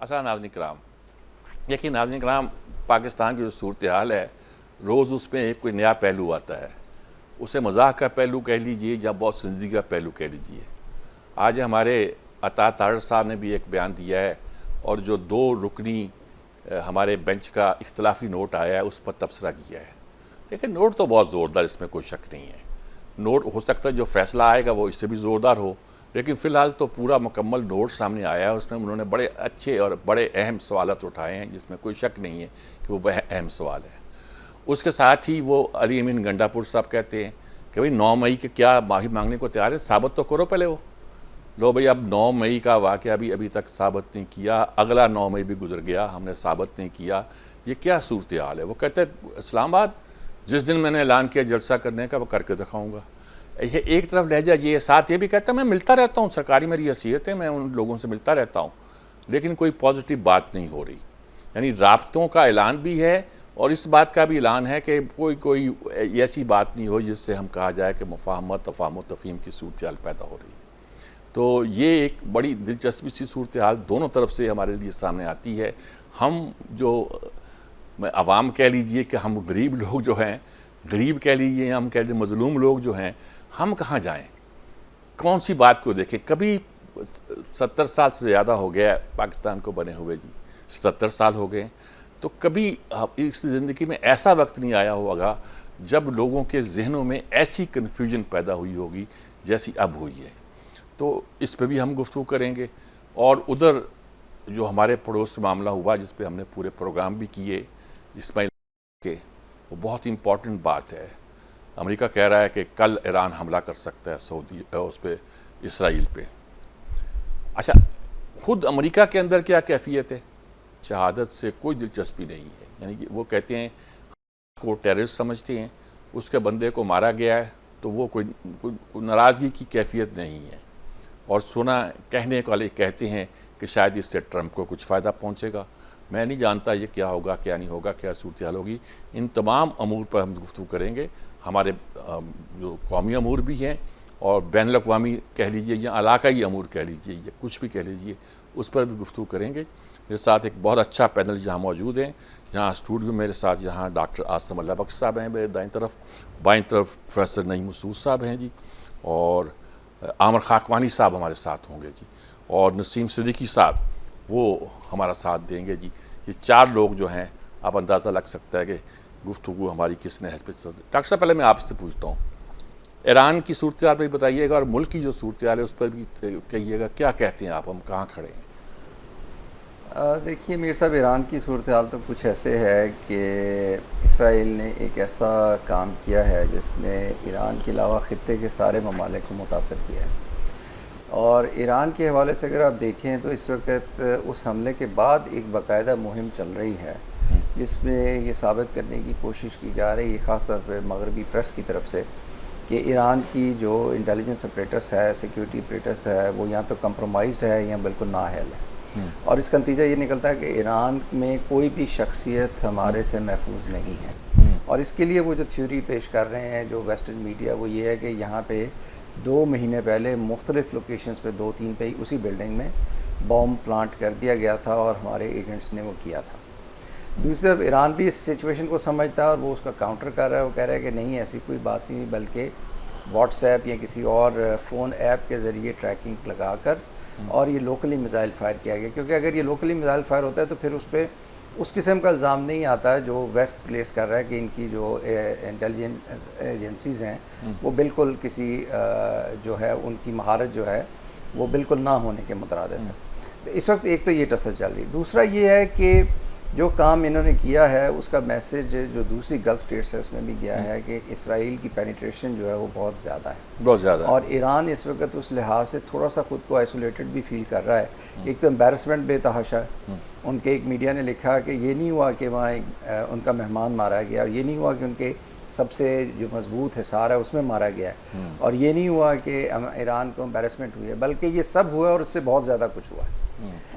अच्छा नाज़रीन कराम, देखिए नाज़रीन कराम, पाकिस्तान की जो सूरत हाल है, रोज़ उसमें एक कोई नया पहलू आता है। उसे मज़ाक का पहलू कह लीजिए या बहुत संजीदगी का पहलू कह लीजिए। आज हमारे अता तारड़ साहब ने भी एक बयान दिया है और जो 2 रुकनी हमारे बेंच का इख्तलाफी नोट आया है उस पर तबसरा किया है। लेकिन नोट तो बहुत ज़ोरदार, इसमें कोई शक नहीं है। नोट हो सकता है जो फैसला आएगा वो इससे भी ज़ोरदार हो, लेकिन फ़िलहाल तो पूरा मुकम्मल नोट सामने आया है। उसमें उन्होंने बड़े अच्छे और बड़े अहम सवालात उठाए हैं, जिसमें कोई शक नहीं है कि वो अहम सवाल है। उसके साथ ही वो अली अमीन गंडापुर साहब कहते हैं कि भाई 9 मई के क्या माफ़ी मांगने को तैयार है, साबित तो करो पहले। वो लो भाई, अब 9 मई का वाक़या भी अभी तक साबित नहीं किया, अगला 9 मई भी गुजर गया, हमने साबित नहीं किया। ये क्या सूरत हाल है? वो कहते हैं इस्लामाबाद जिस दिन मैंने ऐलान किया जलसा करने का, वो करके दिखाऊंगा। ये एक तरफ लहजा ये, साथ ये भी कहता है मैं मिलता रहता हूँ, सरकारी मेरी हैसियत है, मैं उन लोगों से मिलता रहता हूँ, लेकिन कोई पॉजिटिव बात नहीं हो रही। यानी राब्तों का ऐलान भी है और इस बात का भी ऐलान है कि कोई ऐसी बात नहीं हो जिससे हम कहा जाए कि मुफाहमत तफाहम तफ़हीम की सूरत हाल पैदा हो रही है। तो ये एक बड़ी दिलचस्पी सी सूरत हाल दोनों तरफ से हमारे लिए सामने आती है। हम जो अवाम कह लीजिए कि हम गरीब लोग जो हैं, गरीब कह लीजिए, हम कह लीजिए मज़लूम लोग जो हैं, हम कहाँ जाएं, कौन सी बात को देखें? कभी 70 साल से ज़्यादा हो गया पाकिस्तान को बने हुए जी, 70 साल हो गए। तो कभी इस ज़िंदगी में ऐसा वक्त नहीं आया होगा जब लोगों के जहनों में ऐसी कन्फ्यूजन पैदा हुई होगी जैसी अब हुई है। तो इस पे भी हम गुफ्तगू करेंगे। और उधर जो हमारे पड़ोस से मामला हुआ जिस पे हमने पूरे प्रोग्राम भी किए इस्माइल के, वो बहुत ही इम्पॉर्टेंट बात है। अमेरिका कह रहा है कि कल ईरान हमला कर सकता है सऊदी उस पर, इसराइल पे। अच्छा, खुद अमेरिका के अंदर क्या कैफियत है? शहादत से कोई दिलचस्पी नहीं है। यानी कि वो कहते हैं को टेररिस्ट समझते हैं, उसके बंदे को मारा गया है तो वो कोई नाराज़गी की कैफियत नहीं है। और सुना कहने वाले कहते हैं कि शायद इससे ट्रंप को कुछ फ़ायदा पहुंचेगा। मैं नहीं जानता ये क्या होगा, क्या नहीं होगा, क्या सूरत हाल होगी। इन तमाम अमूर पर हम गुफ्तगू करेंगे। हमारे जो कौमी अमूर भी हैं और बैनुल अक़वामी कह लीजिए या इलाकाई अमूर कह लीजिए या कुछ भी कह लीजिए, उस पर भी गुफ्तगू करेंगे। मेरे साथ एक बहुत अच्छा पैनल यहाँ मौजूद है। यहाँ स्टूडियो मेरे साथ यहाँ डॉक्टर आसिम अल्लाह बख्श साहब हैं मेरे दाईं तरफ, बाईं तरफ प्रोफेसर नईम मसूद साहब हैं जी, और आमर खाकवानी साहब हमारे साथ होंगे जी, और नसीम सिद्दीकी साहब वो हमारा साथ देंगे जी। ये 4 लोग जो हैं, आप अंदाज़ा लग सकता है कि गुफ्तगू हमारी किस नहज पर चल। डॉक्टर साहब, पहले मैं आपसे पूछता हूँ, ईरान की सूरत हाल पर भी बताइएगा और मुल्क की जो सूरत हाल है उस पर भी कहिएगा, क्या कहते हैं आप, हम कहाँ खड़े हैं? देखिए मीर साहब, ईरान की सूरत हाल तो कुछ ऐसे है कि इसराइल ने एक ऐसा काम किया है जिसने ईरान के अलावा ख़ित्ते के सारे ममालिक को मुतासर किया है। और ईरान के हवाले से अगर आप देखें तो इस वक्त उस हमले के बाद एक बाकायदा मुहिम चल रही है जिसमें ये साबित करने की कोशिश की जा रही है, ख़ास तौर पर मगरबी प्रेस की तरफ से, कि ईरान की जो इंटेलिजेंस ऑपरेटर्स है, सिक्योरिटी ऑपरेटर्स है, वो या तो कंप्रोमाइज़्ड है या बिल्कुल नाअहल है। और इसका नतीजा ये निकलता है कि ईरान में कोई भी शख्सियत हमारे से महफूज नहीं है। और इसके लिए वो जो थ्योरी पेश कर रहे हैं जो वेस्टर्न मीडिया, वो ये है कि यहाँ पे 2 महीने पहले मुख्तलिफ़ लोकेशंस पे 2-3 पे उसी बिल्डिंग में बॉम्ब प्लांट कर दिया गया था और हमारे एजेंट्स ने वो किया था। दूसरी तरफ ईरान भी इस सिचुएशन को समझता है और वो उसका काउंटर कर रहा है। वो कह रहा है कि नहीं, ऐसी कोई बात नहीं, बल्कि व्हाट्सएप या किसी और फ़ोन ऐप के ज़रिए ट्रैकिंग लगा कर और ये लोकली मिसाइल फायर किया गया। क्योंकि अगर ये लोकली मिसाइल फायर होता है तो फिर उस पर उस किस्म का इल्ज़ाम नहीं आता है जो वेस्ट प्लेस कर रहा है कि इनकी जो इंटेलिजेंस एजेंसीज़ हैं वो बिल्कुल किसी जो है उनकी महारत जो है वो बिल्कुल ना होने के मुतरादिफ है। तो इस वक्त एक तो ये टसल चल रही। दूसरा ये है कि जो काम इन्होंने किया है उसका मैसेज जो दूसरी गल्फ़ स्टेट्स है उसमें भी गया है कि इसराइल की पेनिट्रेशन जो है वो बहुत ज़्यादा है, बहुत ज़्यादा। और ईरान इस वक्त उस लिहाज से थोड़ा सा ख़ुद को आइसोलेटेड भी फील कर रहा है। एक तो एम्बेरसमेंट बेतहाशा है। उनके एक मीडिया ने लिखा कि ये नहीं हुआ कि वहाँ उनका मेहमान मारा गया, और ये नहीं हुआ कि उनके सबसे जो मजबूत हिसार है उसमें मारा गया है, और ये नहीं हुआ कि ईरान को एम्बेरसमेंट हुई है, बल्कि ये सब हुआ और उससे बहुत ज़्यादा कुछ हुआ है।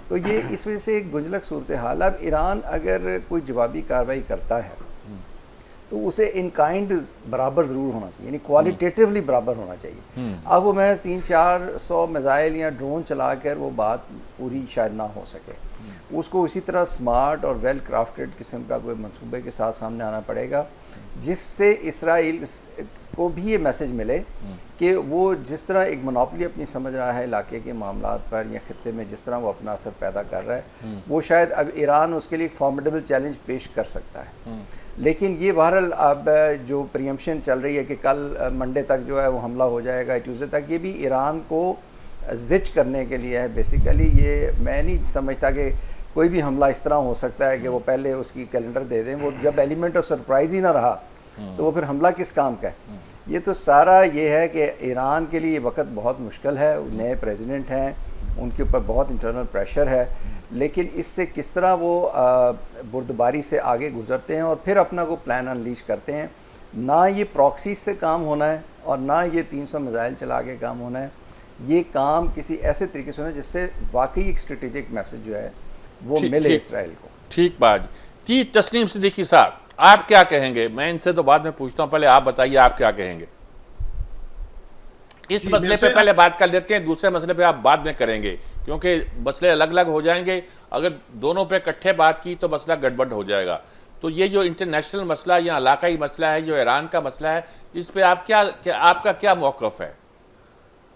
तो ये इस वजह से एक गुंजलक सूरत हाल। अब ईरान अगर कोई जवाबी कार्रवाई करता है तो उसे इन काइंड बराबर ज़रूर होना चाहिए, यानी क्वालिटेटिवली बराबर होना चाहिए। अब वो महज 300-400 मिसाइल या ड्रोन चला कर वो बात पूरी शायद ना हो सके। उसको उसी तरह स्मार्ट और वेल क्राफ्टेड किस्म का कोई मंसूबे के साथ सामने आना पड़ेगा, जिससे इसराइल को भी ये मैसेज मिले कि वो जिस तरह एक मोनोपोली अपनी समझ रहा है इलाके के मामलात पर या खत्ते में, जिस तरह वो अपना असर पैदा कर रहा है, वो शायद अब ईरान उसके लिए एक फॉर्मेडेबल चैलेंज पेश कर सकता है। लेकिन ये बहरहाल अब जो प्रीएम्पशन चल रही है कि कल मंडे तक जो है वो हमला हो जाएगा, ट्यूसडे तक, ये भी ईरान को जिच करने के लिए है बेसिकली। ये मैं नहीं समझता कि कोई भी हमला इस तरह हो सकता है कि वो पहले उसकी कैलेंडर दे दें। वो जब एलिमेंट ऑफ सरप्राइज़ ही ना रहा तो वो फिर हमला किस काम का है। ये तो सारा ये है कि ईरान के लिए वक्त बहुत मुश्किल है, नए प्रेसिडेंट हैं, उनके ऊपर बहुत इंटरनल प्रेशर है, लेकिन इससे किस तरह वो बुर्दबारी से आगे गुजरते हैं और फिर अपना को प्लान अनलीश करते हैं। ना ये प्रॉक्सी से काम होना है और ना ये 300 मिसाइल चला के काम होना है। ये काम किसी ऐसे तरीके से होना है जिससे वाकई एक स्ट्रेटेजिक मैसेज जो है वो मिले इसराइल को। ठीक बात जी। तस्नीम सिद्दीकी साहब, आप क्या कहेंगे? मैं इनसे तो बाद में पूछता हूं, पहले आप बताइए आप क्या कहेंगे इस मसले पे। पहले बात कर लेते हैं, दूसरे मसले पे आप बाद में करेंगे क्योंकि मसले अलग अलग हो जाएंगे। अगर दोनों पे इकट्ठे बात की तो मसला गड़बड़ हो जाएगा। तो ये जो इंटरनेशनल मसला या इलाकाई मसला है, जो ईरान का मसला है, इस पे आप आपका क्या मौक़िफ़ है?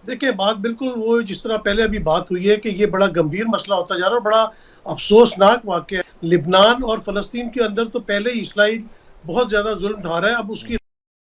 देखिए, बात बिल्कुल वो जिस तरह पहले अभी बात हुई है कि ये बड़ा गंभीर मसला होता जा रहा है और बड़ा अफसोसनाक वाक़या है। लिबनान और फ़लस्तीन के अंदर तो पहले ही इसराइल बहुत ज़्यादा जुल्म ढा रहा है, अब उसकी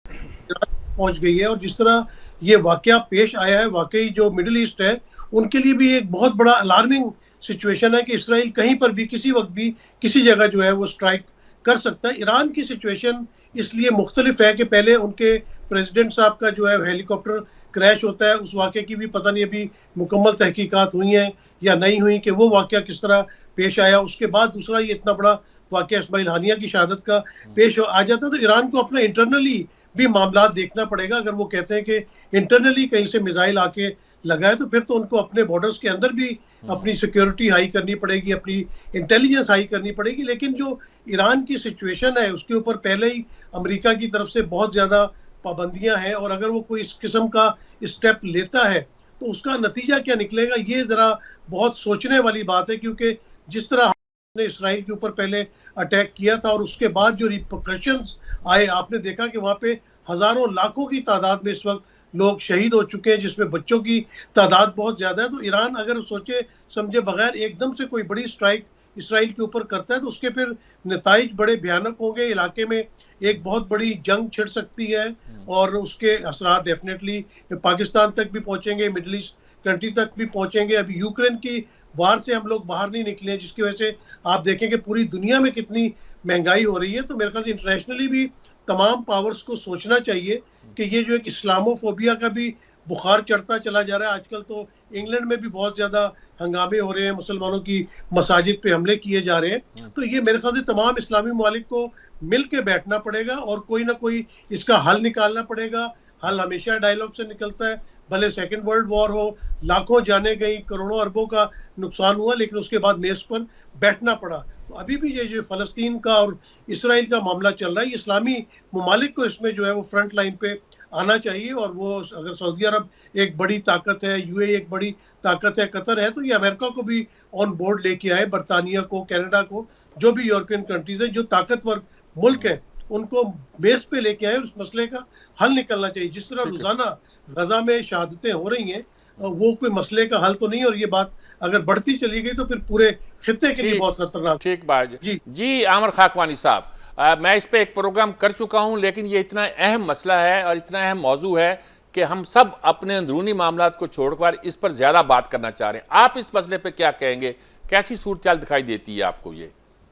पहुंच गई है। और जिस तरह ये वाक़या पेश आया है, वाकई जो मिडिल ईस्ट है उनके लिए भी एक बहुत बड़ा अलार्मिंग सिचुएशन है कि इसराइल कहीं पर भी किसी वक्त भी किसी जगह जो है वो स्ट्राइक कर सकता है। ईरान की सिचुएशन इसलिए मुख्तलिफ है कि पहले उनके प्रेसिडेंट साहब का जो है हेलीकॉप्टर क्रैश होता है, उस वाक़े की भी पता नहीं अभी मुकम्मल तहकीकात हुई हैं या नहीं हुई कि वो वाक़या किस तरह पेश आया। उसके बाद दूसरा ये इतना बड़ा वाक़या इस्माइल हानिया की शहादत का पेश आ जाता है। तो ईरान को अपना इंटरनली भी मामला देखना पड़ेगा। अगर वो कहते हैं कि इंटरनली कहीं से मिसाइल आके लगा है तो फिर तो उनको अपने बॉर्डर्स के अंदर भी अपनी सिक्योरिटी हाई करनी पड़ेगी, अपनी इंटेलिजेंस हाई करनी पड़ेगी। लेकिन जो ईरान की सिचुएशन है उसके ऊपर पहले ही अमेरिका की तरफ से बहुत ज़्यादा पाबंदियां हैं और अगर वो कोई इस किस्म का स्टेप लेता है तो उसका नतीजा क्या निकलेगा, ये ज़रा बहुत सोचने वाली बात है। क्योंकि जिस तरह हमने इसराइल के ऊपर पहले अटैक किया था और उसके बाद जो रिपरकशंस आए, आपने देखा कि वहाँ पे हज़ारों लाखों की तादाद में इस वक्त लोग शहीद हो चुके हैं, जिसमें बच्चों की तादाद बहुत ज़्यादा है। तो ईरान अगर सोचे समझे बगैर एकदम से कोई बड़ी स्ट्राइक इसराइल के ऊपर करता है तो उसके फिर नताइज बड़े भयानक होंगे। इलाके में एक बहुत बड़ी जंग छिड़ सकती है और उसके असरात डेफिनेटली पाकिस्तान तक भी पहुंचेंगे, मिडिल ईस्ट कंट्री तक भी पहुंचेंगे। अभी यूक्रेन की वार से हम लोग बाहर नहीं निकले हैं, जिसकी वजह से आप देखेंगे पूरी दुनिया में कितनी महंगाई हो रही है। तो मेरे ख्याल से इंटरनेशनली भी तमाम पावर्स को सोचना चाहिए कि ये जो एक इस्लामोफोबिया का भी बुखार चढ़ता चला जा रहा है। आजकल तो इंग्लैंड में भी बहुत ज़्यादा हंगामे हो रहे हैं, मुसलमानों की मसाजिद पे हमले किए जा रहे हैं। तो ये मेरे ख्याल से तमाम इस्लामी ममालिक को मिल के बैठना पड़ेगा और कोई ना कोई इसका हल निकालना पड़ेगा। हल हमेशा डायलॉग से निकलता है, भले सेकेंड वर्ल्ड वॉर हो, लाखों जाने गई, करोड़ों अरबों का नुकसान हुआ, लेकिन उसके बाद मेज पर बैठना पड़ा। तो अभी भी ये जो फ़लस्तीन का और इसराइल का मामला चल रहा है, इस्लामी ममालिक को इसमें जो है वो फ्रंट लाइन पे आना चाहिए। और वो अगर सऊदी अरब एक बड़ी ताकत है, यूएई एक बड़ी ताकत है, कतर है, तो ये अमेरिका को भी ऑन बोर्ड लेके आए, बरतानिया को, कनाडा को, जो भी यूरोपियन कंट्रीज हैं, जो ताकतवर मुल्क हैं, उनको बेस पे लेके आए, उस मसले का हल निकलना चाहिए। जिस तरह रोजाना गजा में शहादतें हो रही हैं वो कोई मसले का हल तो नहीं, और ये बात अगर बढ़ती चली गई तो फिर पूरे खित्ते के लिए बहुत खतरनाक। ठीक बात जी आमिर खाकवानी साहब, मैं इस पे एक प्रोग्राम कर चुका हूं, लेकिन ये इतना अहम मसला है और इतना अहम मौजू है कि हम सब अपने अंदरूनी मामलात को छोड़कर इस पर ज़्यादा बात करना चाह रहे हैं। आप इस मसले पे क्या कहेंगे? कैसी सूरत चाल दिखाई देती है आपको? ये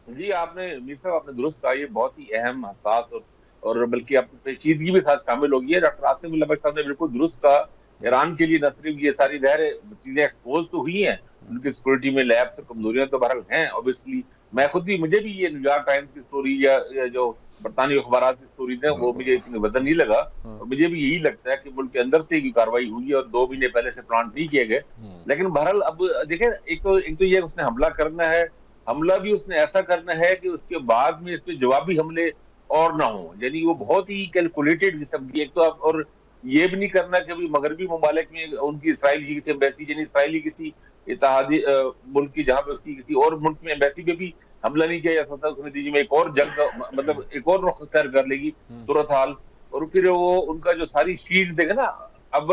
जी, आपने मीर साहब आपने दुरुस्त कहा, ये बहुत ही अहम, हसास और बल्कि आप पेचीदगी भी खास शामिल होगी है। डॉक्टर आसिम उल्लाह साहब ने बिल्कुल दुरुस्त कहा। ईरान के लिए न सिर्फ ये सारी चीजें एक्सपोज तो हुई हैं, उनकी सिक्योरिटी में लैब से कमजोरियां तो बहरहाल हैं ऑब्वियसली। मैं खुद भी, मुझे भी ये न्यूयॉर्क टाइम्स की स्टोरी या जो बरतानी अखबार की स्टोरीज हैं वो मुझे इतनी वजन नहीं लगा। और मुझे भी यही लगता है कि मुल्क के अंदर से ही कार्रवाई हुई है और 2 महीने पहले से प्लान नहीं किए गए। लेकिन बहरहाल अब देखें, एक तो ये उसने हमला करना है, हमला भी उसने ऐसा करना है कि उसके बाद में इस पे जवाबी हमले और ना हो, यानी वो बहुत ही कैलकुलेटेड किस्म की। एक तो आप और ये भी नहीं करना कि अभी मगरबी ममालिक में उनकी इसराइल की किसी एम्बेसी, यानी इसराइली किसी इत्तेहादी मुल्क की, जहां पे उसकी किसी और मुल्क में एम्बेसी पे भी हमला नहीं किया जा सकता, उसके नतीजे में एक और जंग का मतलब एक और रुख अख्तियार कर लेगी सूरत हाल। और फिर वो उनका जो सारी शील्ड देखे ना, अब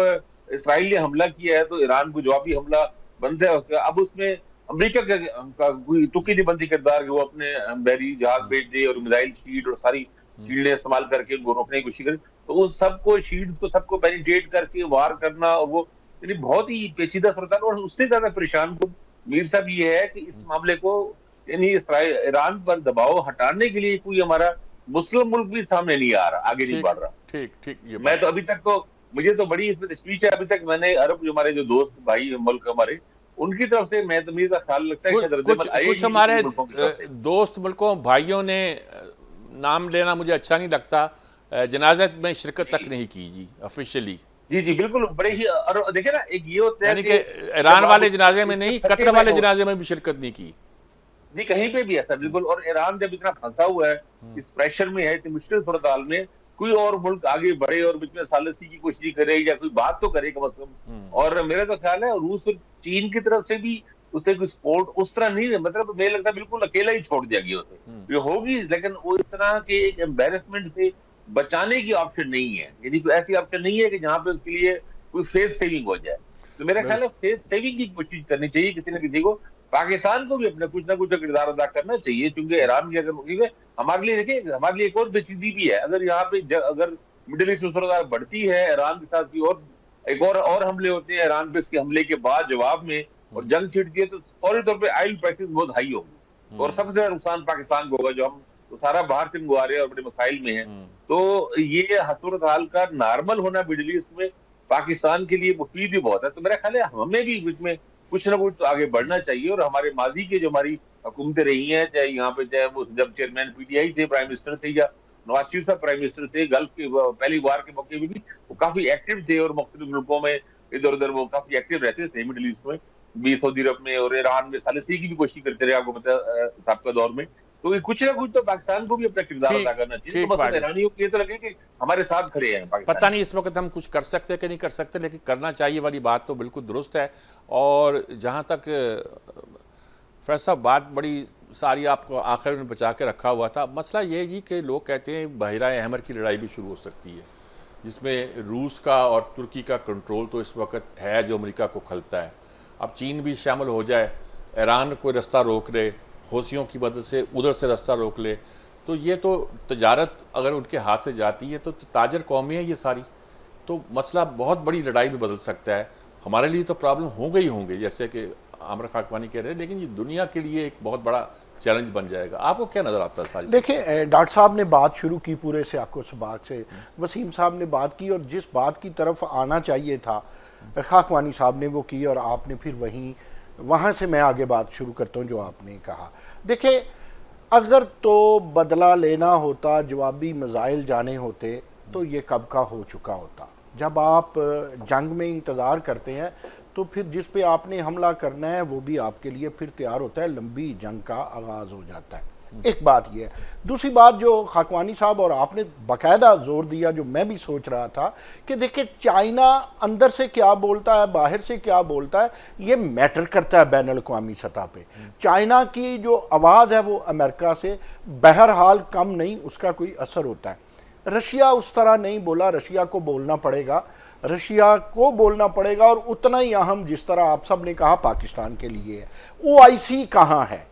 इसराइल ने हमला किया है तो ईरान को जवाबी हमला बनता है उसका। अब उसमें अमेरिका का कोई तुक्की नहीं बनती किरदार कि वो अपने बहरी जहाज भेज दे और मिसाइल शील्ड और सारी शील्डें इस्तेमाल करके उनको रोकने की कोशिश करे। तो उस सबको शील्ड्स को सबको पेनिट्रेट करके वार करना, और वो यानी बहुत ही पेचीदा सूरत है। और उससे ज्यादा परेशान को मीर साहब ये है कि इस मामले को यानी इसराइल ईरान पर दबाव हटाने के लिए कोई हमारा मुस्लिम मुल्क भी सामने नहीं आ रहा, आगे नहीं बढ़ रहा। ठीक ठीक, ये मैं तो अभी तक तो मुझे तो बड़ी इसमें तशवीश है। अभी तक मैंने अरब जो हमारे जो दोस्त भाई मुल्क हमारे उनकी तरफ से मैं तो मेरा ख्याल लगता है शायद रद्द-ए-अमल आए कुछ ही नहीं हमारे मुल्कों की तरफ से। दोस्त मुल्कों भाइयों ने नाम लेना मुझे अच्छा नहीं लगता, जनाजा में शिरकत तक नहीं की जी ऑफिशियली। जी जी बिल्कुल, बड़े ही। और देखिए ना, एक ये होता है यानी कि ईरान वाले जनाजे में नहीं, फंसे कतर हुए वाले हो। जनाजे में भी शिरकत नहीं की। नहीं, कहीं पे भी ऐसा बिल्कुल। और ईरान जब इतना फंसा हुआ है, इस प्रेशर में है, इतनी मुश्किल सूरत हाल में, कोई और मुल्क आगे बढ़े और बीच में सालिसी की कोशिश करे या कोई बात तो करे कम से कम। और मेरा तो ख्याल है रूस और चीन की तरफ से भी उसे कोई सपोर्ट उस तरह नहीं है, मतलब मुझे लगता है बिल्कुल अकेला ही छोड़ दिया गया उसे। ये होगी, लेकिन वो इस तरह के एक एम्बेरसमेंट से बचाने की ऑप्शन नहीं है। यानी कोई ऐसी ऑप्शन नहीं है कि जहां पे उसके लिए कोई फेस सेविंग हो जाए। तो मेरा ख्याल है फेस सेविंग की कोशिश करनी चाहिए किसी न किसी को। पाकिस्तान को भी अपना कुछ ना कुछ किरदार अदा करना चाहिए, क्योंकि ईरान की अगर, क्योंकि हमारे लिए देखिए, हमारे लिए एक और पेचीदगी भी है। अगर यहाँ पे अगर मिडिल ईस्ट में सूरत बढ़ती है, ईरान के साथ की और एक और हमले होते हैं ईरान पे, इसके हमले के बाद जवाब में, और जंग छिड़ती है, तो फौरी तौर पे ऑयल प्राइसेस बहुत हाई होंगे और सबसे ज्यादा नुकसान पाकिस्तान को होगा, जो हम तो सारा बाहर से मंगवा रहे हैं और बड़े मसाइल में है। तो ये सूरत हाल का नॉर्मल होना मिडिल ईस्ट में पाकिस्तान के लिए मुफीद भी बहुत है। तो मेरा ख्याल है हमें भी बीच में कुछ ना कुछ तो आगे बढ़ना चाहिए। और हमारे माजी के जो हमारी हुकूमतें रही हैं, चाहे यहाँ पे, चाहे वो जब चेयरमैन पीटीआई थे, प्राइम मिनिस्टर थे, या नवाज शरीफ साहब प्राइम मिनिस्टर थे, गल्फ के पहली वार के मौके में भी वो काफी एक्टिव थे और मुख्तलिफ मुल्कों में इधर उधर वो काफी एक्टिव रहते थे मिडिल ईस्ट में, भी सऊदी अरब में और ईरान में सालिसी की भी कोशिश करते रहे, आपको पता साहब दौर में। तो कुछ ना कुछ तो पाकिस्तान को भी अपना किरदार अदा करना चाहिए। तो बस ईरानियों को ये तो लगे कि हमारे साथ खड़े हैं पाकिस्तान। पता नहीं इस वक्त हम कुछ कर सकते कि नहीं कर सकते, लेकिन करना चाहिए वाली बात तो बिल्कुल दुरुस्त है। और जहाँ तक फैज साहब बात बड़ी सारी आपको आखिर में बचा के रखा हुआ था, मसला ये जी कि लोग कहते हैं बहरा अहमर की लड़ाई भी शुरू हो सकती है, जिसमें रूस का और तुर्की का कंट्रोल तो इस वक्त है जो अमेरिका को खलता है। अब चीन भी शामिल हो जाए, ईरान कोई रास्ता रोक ले, हौसियों की मदद से उधर से रास्ता रोक ले, तो ये तो तजारत अगर उनके हाथ से जाती है तो ताजर कौमें हैं ये सारी, तो मसला बहुत बड़ी लड़ाई में बदल सकता है। हमारे लिए तो प्रॉब्लम होंगे जैसे कि आमिर खाकवानी कह रहे हैं, लेकिन ये दुनिया के लिए एक बहुत बड़ा चैलेंज बन जाएगा। आपको क्या नज़र आता है? देखिए, डॉक्टर साहब ने बात शुरू की पूरे सियाको सबाक से, वसीम साहब ने बात की, और जिस बात की तरफ आना चाहिए था खाकवानी साहब ने वो की, और आपने फिर वहाँ से मैं आगे बात शुरू करता हूँ जो आपने कहा। देखिए, अगर तो बदला लेना होता, जवाबी मिसाइल जाने होते, तो ये कब का हो चुका होता। जब आप जंग में इंतज़ार करते हैं तो फिर जिस पे आपने हमला करना है वो भी आपके लिए फिर तैयार होता है, लंबी जंग का आगाज़ हो जाता है। एक बात ये है। दूसरी बात जो खाकवानी साहब और आपने बाकायदा जोर दिया, जो मैं भी सोच रहा था कि देखिए, चाइना अंदर से क्या बोलता है, बाहर से क्या बोलता है, ये मैटर करता है बैनुल अक़वामी सतह पे। चाइना की जो आवाज़ है वो अमेरिका से बहरहाल कम नहीं, उसका कोई असर होता है। रशिया उस तरह नहीं बोला, रशिया को बोलना पड़ेगा, और उतना ही अहम जिस तरह आप सब ने कहा पाकिस्तान के लिए है। OIC कहाँ है?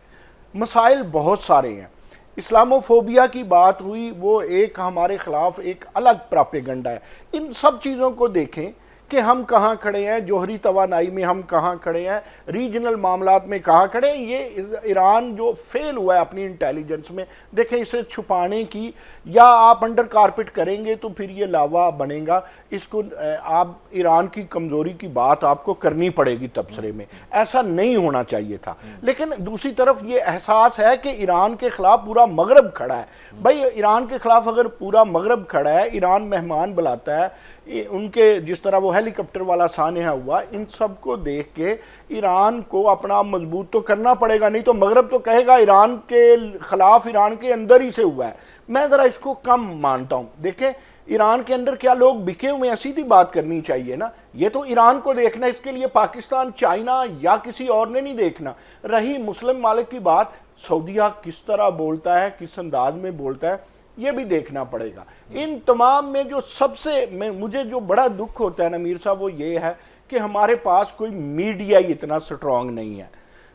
मसाइल बहुत सारे हैं। इस्लामोफोबिया की बात हुई, वो एक हमारे ख़िलाफ़ एक अलग प्रोपेगेंडा है। इन सब चीज़ों को देखें कि हम कहाँ खड़े हैं, जोहरी तवानाई में हम कहाँ खड़े हैं, रीजनल मामलात में कहाँ खड़े हैं। ये ईरान जो फेल हुआ है अपनी इंटेलिजेंस में, देखें, इसे छुपाने की या आप अंडर कारपेट करेंगे तो फिर ये लावा बनेगा। इसको आप ईरान की कमज़ोरी की बात आपको करनी पड़ेगी तबसरे में, ऐसा नहीं होना चाहिए था। लेकिन दूसरी तरफ ये एहसास है कि ईरान के ख़िलाफ़ पूरा मगरब खड़ा है। भाई, ईरान के ख़िलाफ़ अगर पूरा मगरब खड़ा है, ईरान मेहमान बुलाता है, उनके जिस तरह वो हेलीकॉप्टर वाला सानहा हुआ, इन सब को देख के ईरान को अपना मजबूत तो करना पड़ेगा, नहीं तो मगरब तो कहेगा ईरान के ख़िलाफ़ ईरान के अंदर ही से हुआ है। मैं ज़रा इसको कम मानता हूँ। देखें, ईरान के अंदर क्या लोग बिके हुए हैं, सीधी बात करनी चाहिए ना। ये तो ईरान को देखना, इसके लिए पाकिस्तान, चाइना या किसी और ने नहीं देखना। रही मुस्लिम मालिक की बात, सऊदीया किस तरह बोलता है, किस अंदाज में बोलता है, ये भी देखना पड़ेगा। इन तमाम में जो सबसे मुझे जो बड़ा दुख होता है ना मीर साहब, वो ये है कि हमारे पास कोई मीडिया ही इतना स्ट्रांग नहीं है।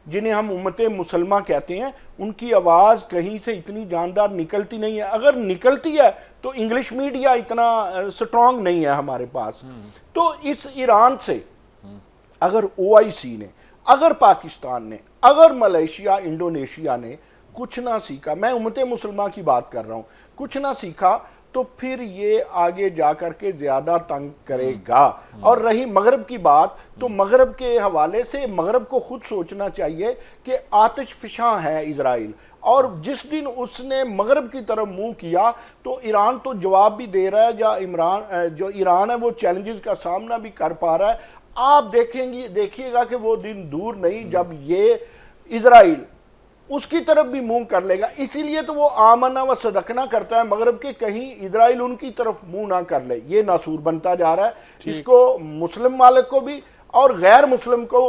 जिन्हें हम उम्मत मुसलमान कहते हैं, उनकी आवाज़ कहीं से इतनी जानदार निकलती नहीं है। अगर निकलती है तो इंग्लिश मीडिया इतना स्ट्रांग नहीं है हमारे पास। तो इस ईरान से अगर OIC ने, अगर पाकिस्तान ने, अगर मलेशिया, इंडोनेशिया ने कुछ ना सीखा, मैं उम्मत मुसलमान की बात कर रहा हूँ, कुछ ना सीखा, तो फिर ये आगे जाकर के ज़्यादा तंग करेगा। और रही मगरब की बात, तो मगरब के हवाले से मगरब को खुद सोचना चाहिए कि आतिश फिशां है इजराइल, और जिस दिन उसने मगरब की तरफ मुंह किया तो ईरान तो जवाब भी दे रहा है, या जो ईरान है वो चैलेंजेस का सामना भी कर पा रहा है। आप देखिएगा कि वो दिन दूर नहीं जब ये इजराइल उसकी तरफ भी मुंह कर लेगा। इसीलिए तो वो आमना व सदकना करता है मगरब के, कहीं इजराइल उनकी तरफ मुंह ना कर ले। ये नासूर बनता जा रहा है। इसको मुस्लिम मालिक को भी और गैर मुस्लिम को,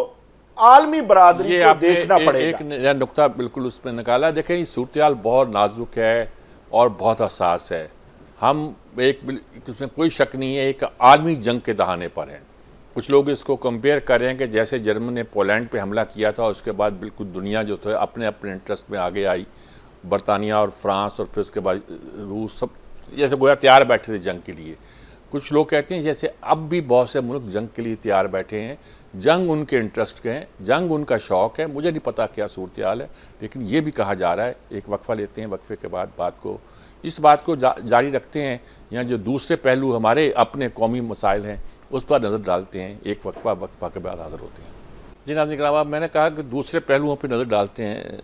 आलमी बरादरी को देखना पड़ेगा। एक नया नुक्ता बिल्कुल उसमें निकाला। देखें, ये सूरत बहुत नाजुक है और बहुत हसास है। हम उसमें कोई शक नहीं है, एक आलमी जंग के दहाने पर है। कुछ लोग इसको कंपेयर कर रहे हैं कि जैसे जर्मनी ने पोलैंड पे हमला किया था, उसके बाद बिल्कुल दुनिया जो था अपने अपने इंटरेस्ट में आगे आई, बरतानिया और फ्रांस और फिर उसके बाद रूस, सब जैसे गोया तैयार बैठे थे जंग के लिए। कुछ लोग कहते हैं जैसे अब भी बहुत से मुल्क जंग के लिए तैयार बैठे हैं, जंग उनके इंटरेस्ट के हैं, जंग उनका शौक़ है। मुझे नहीं पता क्या सूरत हाल है, लेकिन ये भी कहा जा रहा है। एक वक्फा लेते हैं, वक्फे के बाद इस बात को जारी रखते हैं। यहाँ जो दूसरे पहलू हमारे अपने कौमी मसाइल हैं उस पर नज़र डालते हैं। एक वक्फा के बाद हाज़िर होते हैं। जी नाज़रीन किराम, मैंने कहा कि दूसरे पहलुओं पर नज़र डालते हैं।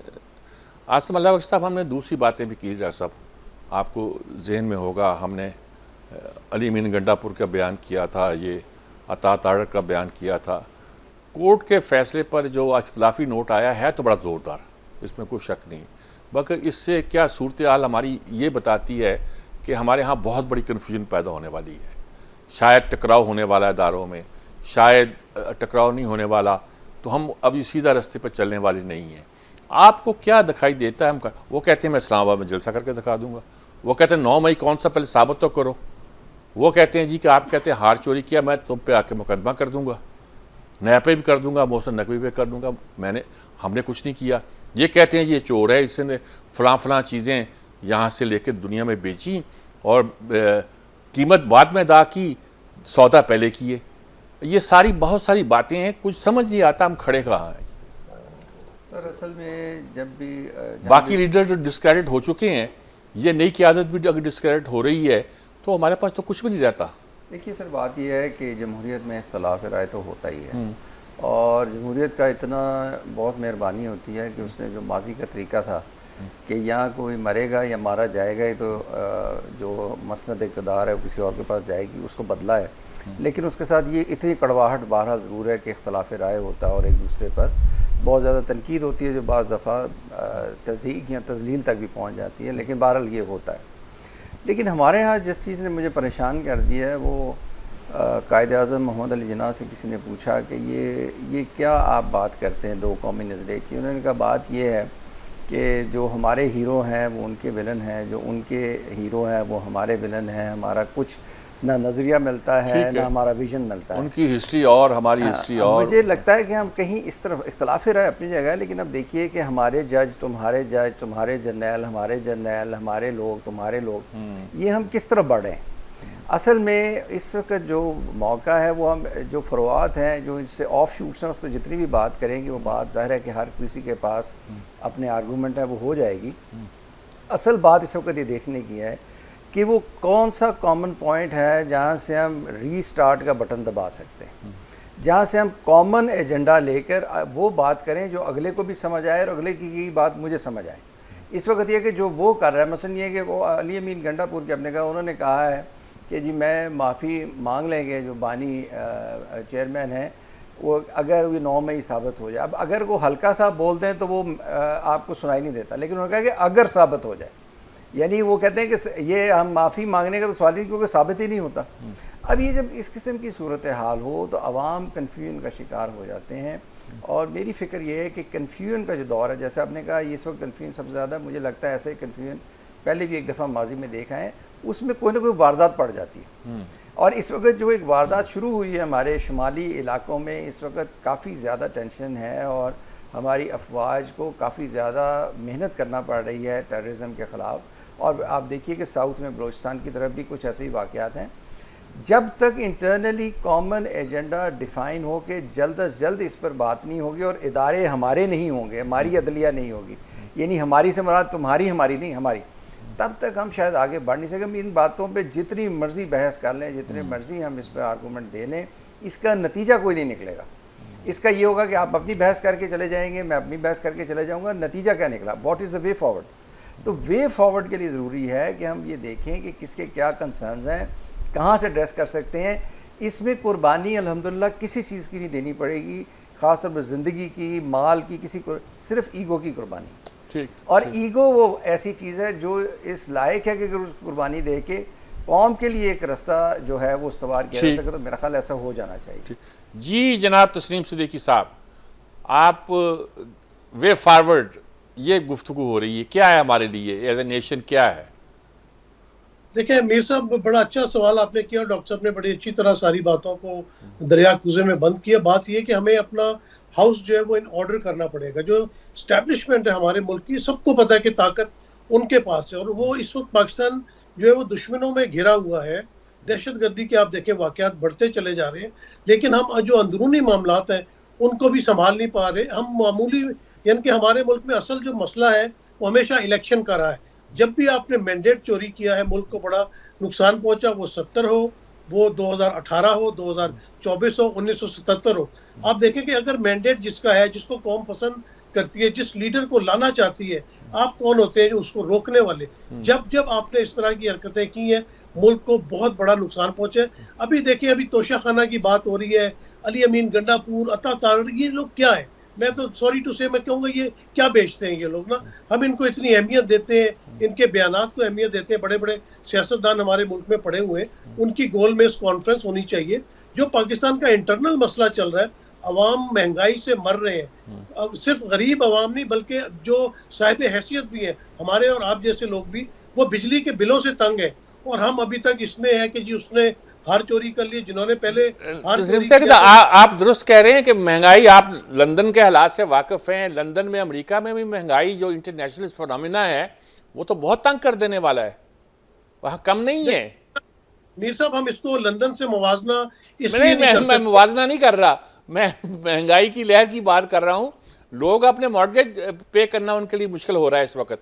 आसिम अल्लाह बख्श साहब, हमने दूसरी बातें भी की। साहब, आपको जहन में होगा, हमने अली अमीन गंडापुर का बयान किया था, ये अता तारक का बयान किया था। कोर्ट के फैसले पर जो इख्तलाफी नोट आया है तो बड़ा ज़ोरदार, इसमें कोई शक नहीं। बल्कि इससे क्या सूरत हाल हमारी ये बताती है कि हमारे यहाँ बहुत बड़ी कन्फ्यूजन पैदा होने वाली है। शायद टकराव होने वाला है इदारों में, शायद टकराव नहीं होने वाला, तो हम अभी सीधा रास्ते पर चलने वाले नहीं हैं। आपको क्या दिखाई देता है? वो कहते हैं मैं इस्लामाबाद में जलसा करके दिखा दूंगा। वो कहते हैं 9 मई कौन सा, पहले साबित तो करो। वो कहते हैं जी कि आप कहते हैं हार चोरी किया, मैं तुम पे आके मुकदमा कर दूंगा, नया पे भी कर दूंगा, मोहसिन नकवी पे कर दूंगा, हमने कुछ नहीं किया। ये कहते हैं ये चोर है, इसने फलां चीज़ें यहाँ से लेकर दुनिया में बेची और कीमत बाद में अदा की, सौदा पहले किए। ये सारी बहुत सारी बातें हैं, कुछ समझ नहीं आता हम खड़े कहाँ हैं। सर असल में जब भी बाकी लीडर जो डिस्क्रेडिट हो चुके हैं, ये नई क़यादत भी अगर डिस्क्रेडिट हो रही है तो हमारे पास तो कुछ भी नहीं रहता। देखिए सर, बात यह है कि जमहूरियत में इख्तलाफ राय तो होता ही है, और जमहूरियत का इतना बहुत मेहरबानी होती है कि उसने जो माजी का तरीका था कि यहाँ कोई मरेगा या मारा जाएगा, ये तो जो मसनद इक़्तिदार है वो किसी और के पास जाएगी, उसको बदला है। लेकिन उसके साथ ये इतनी कड़वाहट बहरहाल ज़रूर है कि इख्तलाफ राय होता है और एक दूसरे पर बहुत ज़्यादा तनकीद होती है, जो बाज़ दफ़ा तज़हीक या तज़लील तक भी पहुँच जाती है। लेकिन बहरहाल ये होता है। लेकिन हमारे यहाँ जिस चीज़ ने मुझे परेशान कर दिया है, वो कायद आज़म मोहम्मद अली जिन्ना से किसी ने पूछा कि ये क्या आप बात करते हैं दो कौमी नज़रिए की। उन्होंने कहा बात ये है कि जो हमारे हीरो हैं वो उनके विलन हैं, जो उनके हीरो हैं वो हमारे विलन हैं। हमारा कुछ ना नज़रिया मिलता है ना हमारा विजन मिलता है। उनकी हिस्ट्री और हमारी हिस्ट्री और। मुझे लगता है कि हम कहीं इस तरफ इख्तलाफ राय अपनी जगह है, लेकिन अब देखिए कि हमारे जज, तुम्हारे जर्नैल, हमारे जर्नैल, हमारे लोग, तुम्हारे लोग, ये हम किस तरफ बढ़ रहे हैं। असल में इस वक्त जो मौका है वो हम जो फ़रोआत हैं, जो इससे ऑफ शूट्स हैं, उस पर जितनी भी बात करेंगे वो बात ज़ाहिर है कि हर किसी के पास अपने आर्गूमेंट है वो हो जाएगी। असल बात इस वक्त ये देखने की है कि वो कौन सा कॉमन पॉइंट है जहाँ से हम रीस्टार्ट का बटन दबा सकते हैं, जहाँ से हम कॉमन एजेंडा लेकर वो बात करें जो अगले को भी समझ आए और अगले की बात मुझे समझ आए। इस वक्त ये कि जो वो कर रहा है, मसलन ये कि वो अली अमीन गंडापुर के अपने कहा, उन्होंने कहा है कि जी मैं माफ़ी मांग लेंगे, जो बानी चेयरमैन हैं वो, अगर वो 9 मई साबित हो जाए। अब अगर वो हल्का सा बोल दें तो वो आपको सुनाई नहीं देता, लेकिन उन्होंने कहा कि अगर साबित हो जाए, यानी वो कहते हैं कि ये हम माफ़ी मांगने का तो सवाल ही, क्योंकि साबित ही नहीं होता। अब ये जब इस किस्म की सूरत हाल हो तो आवाम कन्फ्यूजन का शिकार हो जाते हैं। और मेरी फ़िक्र ये है कि कन्फ्यूजन का जो दौर है, जैसे आपने कहा इस वक्त कन्फ्यूजन सबसे ज़्यादा, मुझे लगता है ऐसे कन्फ्यूजन पहले भी एक दफ़ा माजी में देखा है, उसमें कोई ना कोई वारदात पड़ जाती है। और इस वक्त जो एक वारदात शुरू हुई है हमारे शुमाली इलाकों में, इस वक्त काफ़ी ज़्यादा टेंशन है और हमारी अफवाज को काफ़ी ज़्यादा मेहनत करना पड़ रही है टेररिज्म के ख़िलाफ़। और आप देखिए कि साउथ में बलूचिस्तान की तरफ भी कुछ ऐसे ही वाक़यात हैं। जब तक इंटरनली कॉमन एजेंडा डिफ़ाइन हो के जल्द अज जल्द इस पर बात नहीं होगी और इदारे हमारे नहीं होंगे, हमारी अदलिया नहीं होगी, यानी हमारी से मुराद तुम्हारी, हमारी नहीं हमारी, तब तक हम शायद आगे बढ़ नहीं सकें। इन बातों पे जितनी मर्ज़ी बहस कर लें, जितने मर्ज़ी हम इस पर आर्गूमेंट दे लें, इसका नतीजा कोई नहीं निकलेगा। इसका ये होगा कि आप अपनी बहस करके चले जाएंगे, मैं अपनी बहस करके चले जाऊँगा, नतीजा क्या निकला, what is the way forward. तो वे फॉरवर्ड के लिए ज़रूरी है कि हम ये देखें कि किसके क्या कंसर्न्स हैं, कहाँ से एड्रेस कर सकते हैं। इसमें कुर्बानी अल्हम्दुलिल्लाह किसी चीज़ की नहीं देनी पड़ेगी, ख़ास तौर पर ज़िंदगी की, माल की, किसी को, सिर्फ ईगो की कुर्बानी। ठीक। और ईगो वो ऐसी चीज़ है जो इस लायक है कि अगर उस कुर्बानी दे के कौम के लिए एक रास्ता जो है वो इस्तवार किया जा सके, तो मेरा ख्याल ऐसा हो जाना चाहिए। जी जनाब तस्नीम सिद्दीकी साहब, आप वे फॉरवर्ड ये गुफ्तगू हो रही है, क्या है हमारे लिए एज ए नेशन, क्या है? देखिए मीर साहब, बड़ा अच्छा सवाल आपने किया, डॉक्टर साहब ने बड़ी अच्छी तरह सारी बातों को दरिया कूजे में बंद किया। बात यह कि हमें अपना हाउस जो है वो इन ऑर्डर करना पड़ेगा। जो स्टैब्लिशमेंट है हमारे मुल्क की, सबको पता है कि ताकत उनके पास है, और वो इस वक्त पाकिस्तान जो है वो दुश्मनों में घिरा हुआ है। दहशतगर्दी के आप देखें वाकयात बढ़ते चले जा रहे हैं, लेकिन हम जो अंदरूनी मामलात हैं उनको भी संभाल नहीं पा रहे। हम मामूली, यानी कि हमारे मुल्क में असल जो मसला है वो हमेशा इलेक्शन का रहा है। जब भी आपने मैंडेट चोरी किया है, मुल्क को बड़ा नुकसान पहुंचा, वो 70 हो, वो 2018 हो, 2024 हो, 1977 हो। आप देखें कि अगर मैंडेट जिसका है, जिसको कौम पसंद करती है, जिस लीडर को लाना चाहती है, आप कौन होते हैं उसको रोकने वाले? जब जब आपने इस तरह की हरकतें की हैं, मुल्क को बहुत बड़ा नुकसान पहुंचे। अभी देखिए, अभी तोशाखाना की बात हो रही है, अली अमीन गंडापुर, अता तारड़, ये लोग क्या है? मैं तो सॉरी टू से मैं कहूँगा ये क्या बेचते हैं ये लोग ना। हम इनको इतनी अहमियत देते हैं, इनके बयानात को अहमियत देते हैं। बड़े बड़े सियासतदान हमारे मुल्क में पड़े हुए हैं, उनकी गोल में इस कॉन्फ्रेंस होनी चाहिए। जो पाकिस्तान का इंटरनल मसला चल रहा है, अवाम महंगाई से मर रहे हैं। अब सिर्फ गरीब अवाम नहीं, बल्कि जो साहिब हैसियत भी है, हमारे और आप जैसे लोग भी, वो बिजली के बिलों से तंग है। और हम अभी तक इसमें है कि जी उसने हार चोरी कर लिए, जिन्होंने पहले हार चोरी किया। आप दुरुस्त कह रहे हैं कि महंगाई, आप लंदन के हालात से वाकिफ हैं। लंदन में, अमेरिका में भी महंगाई जो इंटरनेशनल फिनोमिना है वो तो बहुत तंग कर देने वाला है, वहाँ कम नहीं है। मीर साहब, हम इसको लंदन से मुवाजना इसलिए मैं मुवाजना नहीं कर रहा, मैं महंगाई की लहर की बात कर रहा हूँ। लोग अपने मॉर्गेज पे करना उनके लिए मुश्किल हो रहा है इस वक्त।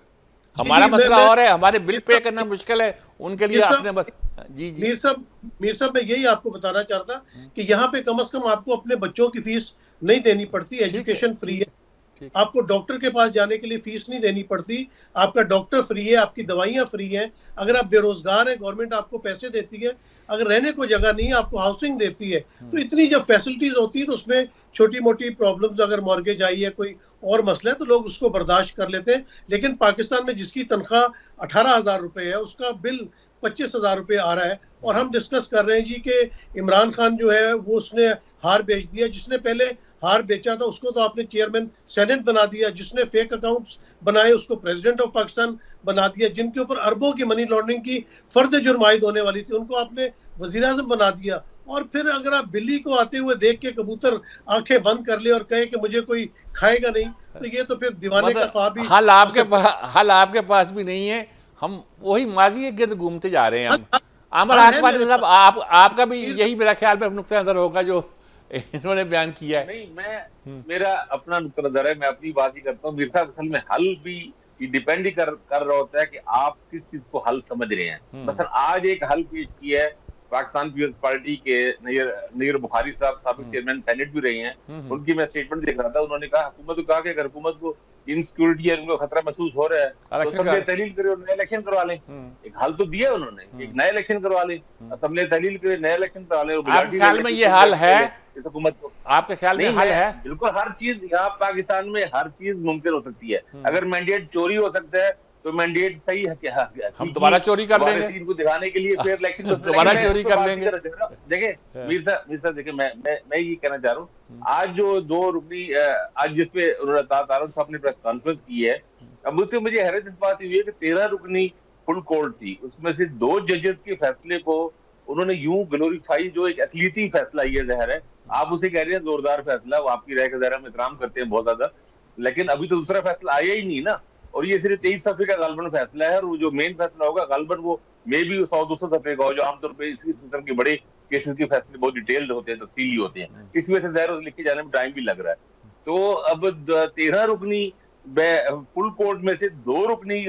हमारा मसला और है, हमारे बिल पे करना मुश्किल है, उनके लिए आपने बस। जी जी मीर साहब, मैं यही आपको बताना चाहता कि यहाँ पे कम से कम आपको अपने बच्चों की फीस नहीं देनी पड़ती, एजुकेशन फ्री है। आपको डॉक्टर के पास जाने के लिए फीस नहीं देनी पड़ती, आपका डॉक्टर फ्री है, आपकी दवाइयाँ फ्री हैं। अगर आप बेरोजगार हैं, गवर्नमेंट आपको पैसे देती है। अगर रहने को जगह नहीं है, आपको हाउसिंग देती है। तो इतनी जब फैसिलिटीज होती है तो उसमें छोटी मोटी प्रॉब्लम्स, अगर मॉर्गेज आई है, कोई और मसला है, तो लोग उसको बर्दाश्त कर लेते हैं। लेकिन पाकिस्तान में जिसकी तनख्वाह 18,000 रुपये है, उसका बिल 25,000 रुपये आ रहा है। और हम डिस्कस कर रहे हैं जी कि इमरान खान जो है वो उसने हार बेच दिया। जिसने पहले हार बेचा था उसको तो आपने चेयरमैन सेनेट बना दिया, जिसने फेक अकाउंट्स बनाए उसको प्रेसिडेंट ऑफ पाकिस्तान बना दिया, जिनके ऊपर अरबों की मनी लॉन्ड्रिंग की फर्द जुर्म आयद होने वाली थी उनको आपने वजीर आजम बना दिया। और फिर अगर आप बिल्ली को आते हुए देख के कबूतर आंखें बंद कर ले और कहे कि मुझे कोई खाएगा नहीं, तो ये तो फिर दीवाने का ख्वाब ही। हल आपके पास भी नहीं है, हम वही माजी के गिर्द घूमते जा रहे हैं। हम आमर आसमानी साहब, आपका भी यही मेरा ख्याल में नुक्ता नजर होगा जो इन्होंने बयान किया है। नहीं, मेरा अपना नुक्ता नजर है, मैं अपनी बात ही करता हूँ। मीर साहब, असल में हल भी डिपेंड ही कर रहा होता है कि आप किस चीज को हल समझ रहे हैं। मसलन आज एक हल पेश किया है पाकिस्तान पीपल्स पार्टी के नईर बुखारी साहब, साबिक चेयरमैन सेनेट भी रहे हैं। उनकी मैं स्टेटमेंट देख रहा था, उन्होंने कहा हुकूमत को कहा कि अगर हुकूमत को इनसिक्योरिटी है, उनको खतरा महसूस हो रहा है, तो असेंबली तहलील करे और नया इलेक्शन करवा लें। एक हल तो दिया उन्होंने, एक नया इलेक्शन करवा लें, असेंबली तहलील करे, नया इलेक्शन करवा लें। आपके ख्याल में ये हल है इस हुकूमत को? आपके ख्याल में हल है? बिल्कुल, हर चीज यहाँ पाकिस्तान में हर चीज मुमकिन हो सकती है। अगर मैंडेट चोरी हो सकता है तो मैंडेट सही है क्या? हम दोबारा चोरी कर लेंगे, इनको दिखाने के लिए फेयर इलेक्शन दोबारा चोरी कर लेंगे। देखिए मीर साहब देखिए, मैं ये कहना चाह रहा हूँ, आज जो 2 रुकनी आज जिसपे उन्होंने तारण साहब ने प्रेस कॉन्फ्रेंस की है, अब उससे मुझे हैरत इस बात हुई है कि 13 रुकनी फुल कोर्ट थी, उसमें से 2 जजेस के फैसले को उन्होंने यूं ग्लोरीफाई, जो एक अकलीती फैसला ये जहर है, आप उसे कह रहे हैं जोरदार फैसला, वो आपकी राय का जहर हम एहतराम करते हैं बहुत ज्यादा, लेकिन अभी तो दूसरा फैसला आया ही नहीं ना, और ये सिर्फ 23 सफ़े का गालबन फैसला है, और वो जो मेन फैसला होगा गालबन वो मे भी 100-200 सफ़े का हो, जो आमतौर पर इस किस्म के बड़े केसेस के फैसले बहुत डिटेल्ड होते हैं, तफसीली होते हैं, इस वजह से ज़ाहिर लिखे जाने में टाइम भी लग रहा है। तो अब 13 रुकनी फुल कोर्ट में से 2 रुकनी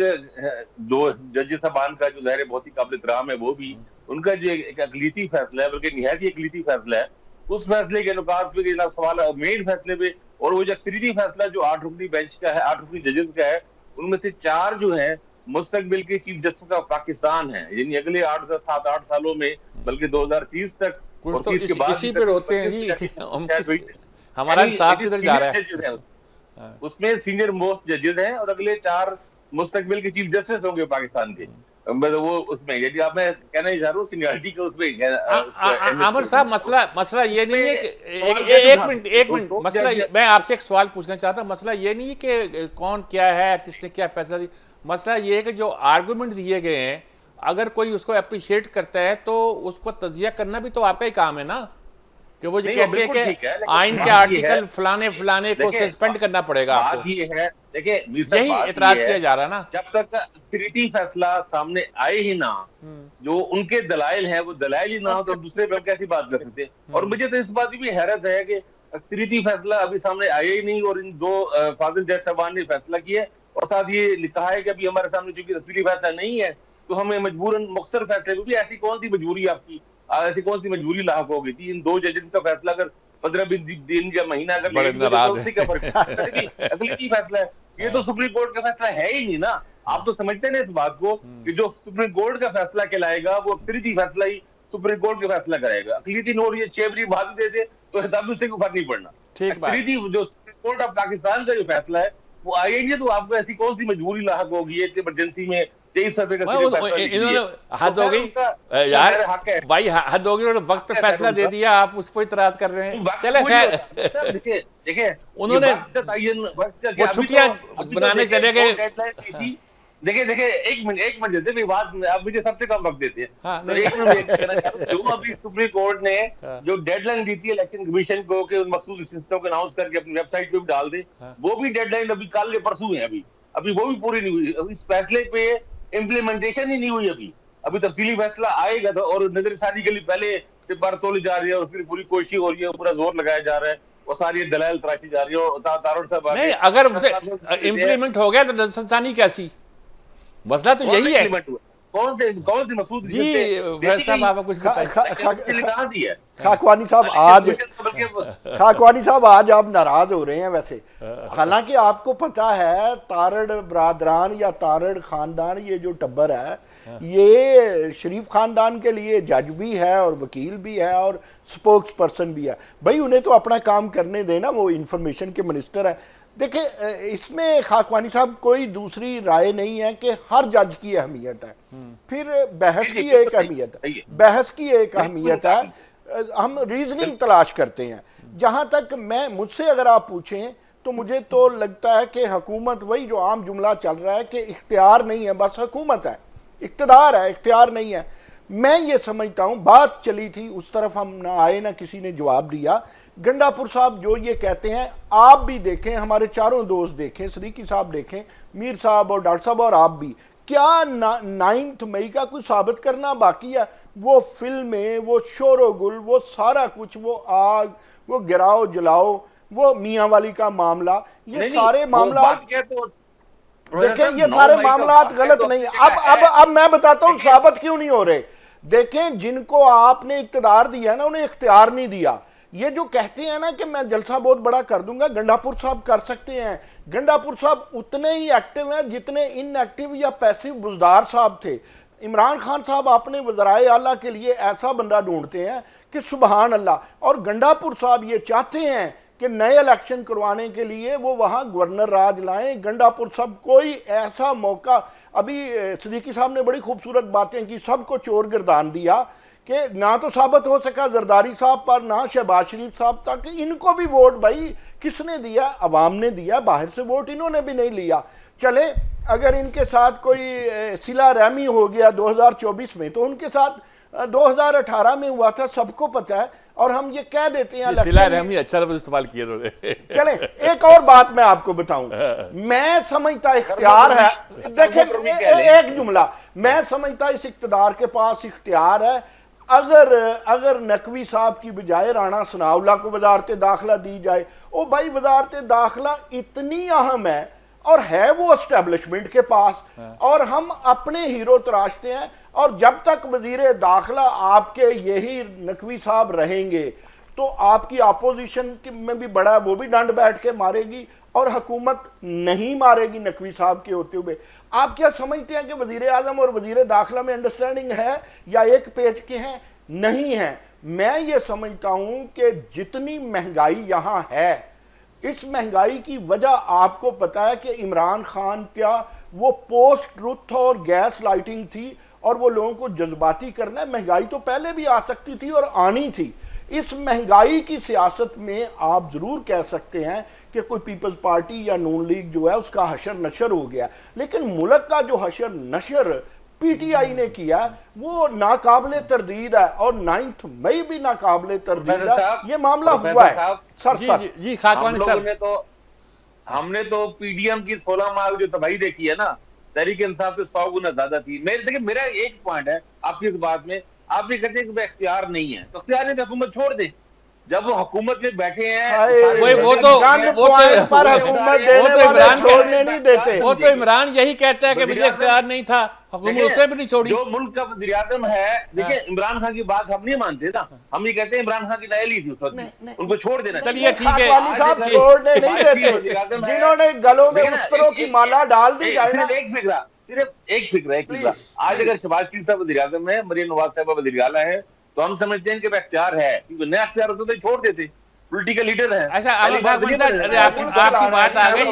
2 जज साहबान का जो ज़ाहिर बहुत ही काबिल एहतराम है, वो भी उनका जो एक अकलीती फैसला है, बल्कि निहायत ही अकलीती फैसला है, उस फैसले के नुकात पे सवाल मेन फैसले पे, और वो जो अक्सरियती फैसला जो 8 रुकनी बेंच का है, 8 रुकनी जजेस का है, उनमें से 4 जो है मुस्तकबिल के चीफ जस्टिस का पाकिस्तान है, यानी अगले 7-8 सालों में, बल्कि 2030 तक कुछ और तो 30 के बाद इसी पे रोते हैं जी, हमारा इंसाफ किधर जा रहा है। उसमें सीनियर मोस्ट जजेस हैं और अगले 4 मुस्तकबिल के चीफ जस्टिस होंगे पाकिस्तान के, मतलब वो उसमें, यदि आप, मैं कहना ही चाह रहा हूँ सीनियरिटी के उसमें। आमिर साहब, मसला ये नहीं है कि एक मिनट मसला, मैं आपसे एक सवाल पूछना चाहता हूँ, मसला ये नहीं है कि कौन क्या है, किसने क्या फैसला दिया, मसला ये है कि जो आर्गुमेंट दिए गए हैं, अगर कोई उसको अप्रिशिएट करता है तो उसको तजिया करना भी तो आपका ही काम है ना, कि वो जो कहते हैं कि आइन के आर्टिकल फलाने को सस्पेंड करना पड़ेगा आपको। बात ये है, देखिए यही एतराज किया जा रहा है ना, जब तक अक्सरियती फैसला सामने आए ही ना, जो उनके दलाइल हैं वो दलाइल ही ना हो, तो दूसरे पर कैसी बात कर सकते हैं। और मुझे तो इस बात की भी हैरत है कि अक्सरियती फैसला अभी सामने आया ही नहीं, और इन 2 फाजिल जज साहबान ने फैसला किया, और साथ ये लिखा है कि अभी हमारे सामने चूंकि अक्सरियती फैसला नहीं है, तो हमें मजबूरन मुख्तसर फैसले में भी, ऐसी कौन सी मजबूरी आपकी, ऐसी कौन सी मजबूरी लाहक हो गई थी, इन 2 जजेस का फैसला अगर 15-20 दिन या महीना अगर अगली फैसला है, ये तो सुप्रीम कोर्ट का फैसला है ही नहीं ना। आप तो समझते हैं इस बात को कि जो सुप्रीम कोर्ट का फैसला कहलाएगा वो अक्सरियती फैसला ही सुप्रीम कोर्ट का फैसला करेगा। अकलीती नोट ये 6 बरी भाग देते तो तब उससे कोई फर्क नहीं पड़ना। अक्सरियती जो सुप्रीम कोर्ट ऑफ पाकिस्तान का जो फैसला है वो आएंगे, तो आपको ऐसी कौन सी मजबूरी लाहक होगी है इमरजेंसी में 23 सफ़े का इन्होंने हद हो गई यार, भाई हद हो गई, उन्होंने वक्त पे फैसला दे दिया, आप उस पर इतराज कर रहे हैं। चले खैर, देखिए उन्होंने वो छुट्टियां बनाने चले गए। देखिए एक मिनट देते मेरी बात, आप मुझे सबसे कम वक्त देते हैं, तो एक मिनट कहना चाहता हूं, जो अभी सुप्रीम कोर्ट ने जो डेडलाइन दी थी इलेक्शन कमीशन को कि मखसूस सिस्टम को अनाउंस करके अपनी वेबसाइट पे भी डाल दे, वो भी डेडलाइन अभी कल या परसों है, अभी वो भी पूरी नहीं हुई। अभी इस फैसले पे इम्प्लीमेंटेशन ही नहीं हुई, अभी तफसीली फैसला आएगा तो, और नजरसानी के लिए पहले बार तोली जा रही है और फिर पूरी कोशिश हो रही है, पूरा जोर लगाया जा रहा है, वो सारी दलाइल तराशी जा रही है, और तारण साहब नहीं, अगर उसे इम्प्लीमेंट हो गया तो नजरसानी कैसी, मसला तो यही है। कौन सी मसूद जी साहब, आप कुछ खाकवानी साहब आज आप नाराज हो रहे हैं वैसे, हालांकि आपको पता है तारड़ बरादरान या तारड़ खानदान, ये जो टब्बर है ये शरीफ खानदान के लिए जज भी है और वकील भी है और स्पोक्स पर्सन भी है। भाई उन्हें तो अपना काम करने देना, वो इंफॉर्मेशन के मिनिस्टर है। देखिए इसमें खाकवानी साहब कोई दूसरी राय नहीं है कि हर जज की अहमियत है, फिर बहस की एक अहमियत है, हम रीजनिंग तलाश करते हैं। जहाँ तक मुझसे अगर आप पूछें तो मुझे तो लगता है कि हुकूमत, वही जो आम जुमला चल रहा है कि इख्तियार नहीं है, बस हुकूमत है, इख्तियार है, इख्तियार नहीं है। मैं ये समझता हूँ, बात चली थी उस तरफ हम ना आए, ना किसी ने जवाब दिया। गंडापुर साहब जो ये कहते हैं, आप भी देखें, हमारे चारों दोस्त देखें, सदीकी साहब देखें, मीर साहब और डॉक्टर साहब और आप भी, क्या 9 मई का कुछ साबित करना बाकी है? वो फिल्में, वो शोर-ओ-गुल, वो सारा कुछ, वो आग, वो गिराओ जलाओ, वो मियाँ वाली का मामला, ये सारे मामला देखें, ये सारे मामला गलत नहीं है। अब मैं बताता हूँ साबित क्यों नहीं हो रहे। देखें, जिनको आपने इख्तियार दिया ना, उन्हें इख्तियार नहीं दिया। ये जो कहते हैं ना कि मैं जलसा बहुत बड़ा कर दूंगा, गंडापुर साहब कर सकते हैं। गंडापुर साहब उतने ही एक्टिव हैं जितने इनएक्टिव या पैसिव बुजदार साहब थे। इमरान खान साहब अपने वज़राए आला के लिए ऐसा बंदा ढूंढते हैं कि सुबहान अल्लाह, और गंडापुर साहब ये चाहते हैं कि नए इलेक्शन करवाने के लिए वो वहाँ गवर्नर राज लाएं, गंडापुर सब कोई ऐसा मौका। अभी सिद्दीकी साहब ने बड़ी खूबसूरत बातें की, सबको चोर गिरदान दिया कि ना तो साबित हो सका जरदारी साहब पर, ना शहबाज शरीफ साहब तक। इनको भी वोट भाई किसने दिया? अवाम ने दिया, बाहर से वोट इन्होंने भी नहीं लिया। चले अगर इनके साथ कोई सिला रहमी हो गया 2024 में, तो उनके साथ 2018 में हुआ था, सबको पता है। और हम ये कह देते हैं सिला रहमी अच्छा लफ्ज़ इस्तेमाल किए उन्होंने। चले एक और बात मैं आपको बताऊं, मैं समझता इख्तियार है, देखें एक जुमला, मैं समझता इस इख्तियार के पास इख्तियार है। अगर नकवी साहब की बजाय राणा सनाउल्लाह को वजारत दाखिला दी जाए, ओ भाई वजारत दाखिला इतनी अहम है और है वो एस्टेब्लिशमेंट के पास, और हम अपने हीरो तराशते हैं। और जब तक वजीर दाखिला आपके यही नकवी साहब रहेंगे तो आपकी अपोजिशन में भी बड़ा, वो भी डंड बैठ के मारेगी और हुकूमत नहीं मारेगी नकवी साहब के होते हुए। आप क्या समझते हैं कि वजीर आजम और वजीर दाखिला में अंडरस्टैंडिंग है या एक पेज के हैं? नहीं है। मैं ये समझता हूं कि जितनी महंगाई यहां है, इस महंगाई की वजह आपको पता है कि इमरान खान क्या वो पोस्ट ट्रुथ और गैस लाइटिंग थी, और वो लोगों को जज्बाती करना है। महंगाई तो पहले भी आ सकती थी और आनी थी। इस महंगाई की सियासत में आप जरूर कह सकते हैं कि कोई पीपल्स पार्टी या नून लीग जो है उसका हशर नशर हो गया, लेकिन मुल्क का जो हशर नशर पीटीआई ने किया वो नाकाबिले तरदीद है, और 9 मई भी नाकाबिले तरदीद है। ये मामला हुआ है। सर जी खाकवानी साहब, हमने तो पीडीएम की 16 माह जो तबाही देखी है ना, तहरीक इंसाफ से 100 गुना ज्यादा थी। मेरा एक पॉइंट है आपकी इस बात में, आप भी कहते हैं कि इख्तियार नहीं है, तो इख्तियार नहीं तो हुकूमत छोड़ दे। जब वो हुकूमत में बैठे हैं वो तो इमरान यही कहता है कि मुझे इख्तियार नहीं था, हुकूमत उससे भी नहीं छोड़ी। जो मुल्क का वज़ीर आज़म है, देखिए इमरान खान की बात हम नहीं मानते ना, हम ये कहते हैं इमरान खान की नया ली थी उस वक्त, उनको छोड़ देना। चलिए ठीक है, साहब छोड़ने नहीं देते, जिन्होंने गलों में उस्तरों की माला डाल दी जाए ना। सिर्फ एक फिक्र। आज अगर शहबाज शरीफ साहब वज़ीर आज़म है, मरीम नवाज साहब वज़ीर आला है, तो हम समझते हैं कि इख्तियार है, क्योंकि नया इख्तियार होता तो छोड़ देते, पॉलिटिकल लीडर है। अच्छा आपकी बात आ गई,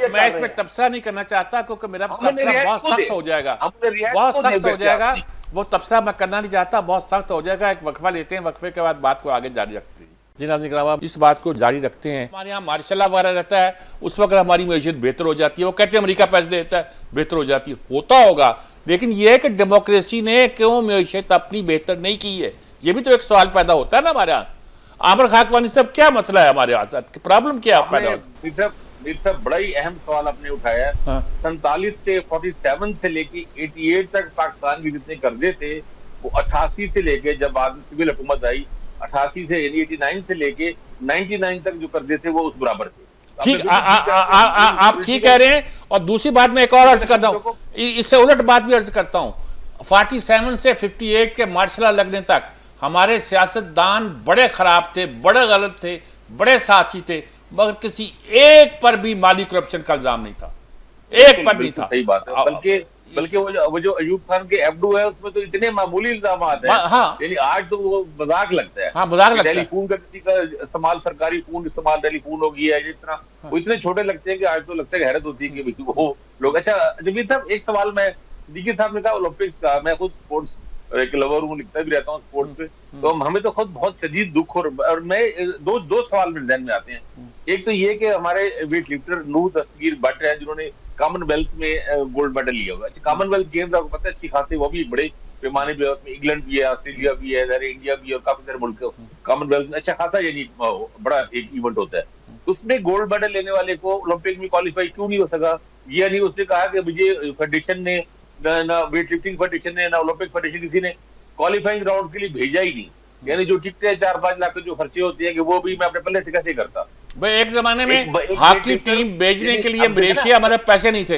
मैं इस पर तबसरा नहीं करना चाहता क्योंकि मेरा तबसरा बहुत सख्त हो जाएगा, वो तबसरा मैं करना नहीं चाहता, बहुत सख्त हो जाएगा। एक वक्फा लेते हैं, वक्फे के बाद बात को आगे जारी रखते हैं। जी नाज़रीन किराम, इस बात को जारी रखते हैं। हमारे यहाँ मार्शल वगैरह रहता है, उस वक्त हमारी मैशियत बेहतर हो जाती है। वो कहते हैं अमेरिका पैसे देता है, बेहतर हो जाती है, होता होगा, लेकिन यह कि डेमोक्रेसी ने क्यों मैशियत अपनी बेहतर नहीं की है, ये भी तो एक सवाल पैदा होता है ना हमारे यहाँ। आमिर खाकवानी साहब, क्या मसला है हमारे यहाँ, प्रॉब्लम क्या पैदा होता है? बड़ा ही अहम सवाल आपने उठाया है। 47 से 47 से लेके 88 तक पाकिस्तान के जितने कर्जे थे, वो 88 से लेके जब बाद में सिविल हुकूमत आई, 88 से यानी 89 से लेके 99 तक जो कर्जे थे वो उस बराबर थे। ठीक, आप ठीक कह रहे हैं। और दूसरी बात मैं एक और अर्ज करता हूँ, इससे उलट बात भी अर्ज करता हूँ। 47 से 58 के मार्शल लगने तक हमारे सियासतदान बड़े खराब थे, बड़े गलत थे, बड़े साथी थे, मगर किसी एक पर भी माली करप्शन का इल्जाम नहीं था, एक पर नहीं था। सही बात है। बल्कि वो जो अयूब खान के एफडू है उसमें तो इतने मामूली इल्जाम हैं, हाँ, यानी आज तो वो मजाक लगता है। हाँ, मजाक लगता है। टेलीफोन का किसी का इस्तेमाल, सरकारी फोन इस्तेमाल टेलीफोन हो गया है, जिस तरह वो इतने छोटे लगते हैं कि आज तो लगता है हैरत होती है कि वो लोग। अच्छा जमीर साहब, एक सवाल मैं, डीके साहब ने कहा ओलंपिक्स का, मैं खुद स्पोर्ट्स एक लवर हूँ, लिखता भी रहता हूँ स्पोर्ट्स पे, तो हमें तो खुद बहुत शदीद दुख और मैं दो सवाल मेरे ध्यान में आते हैं। एक तो ये कि हमारे वेट लिफ्टर नूर दस्तगीर भट्ट हैं जिन्होंने कॉमनवेल्थ में गोल्ड मेडल लिया होगा। अच्छा, कॉमनवेल्थ गेम्स आपको पता है अच्छी खासी, वो भी बड़े पैमाने पे, उसमें इंग्लैंड भी है, ऑस्ट्रेलिया भी है, इंडिया भी है, और काफी सारे मुल्क कॉमनवेल्थ में अच्छा खासा यानी बड़ा एक इवेंट होता है। उसमें गोल्ड मेडल लेने वाले को ओलंपिक में क्वालिफाई क्यों नहीं हो सका? ये नहीं उसने कहा कि मुझे फेडरेशन ने, ना वेट लिफ्टिंग फेडरेशन ने, ना ओलंपिक फेडरेशन किसी ने क्वालिफाइंग राउंड के लिए भेजा ही नहीं। यानी जो टिकटें 4-5 लाख के जो खर्चे होते हैं कि वो भी मैं अपने पल्ले से कैसे करता। भाई एक जमाने में हॉकी टीम भेजने के लिए मलेशिया हमारे पैसे नहीं थे,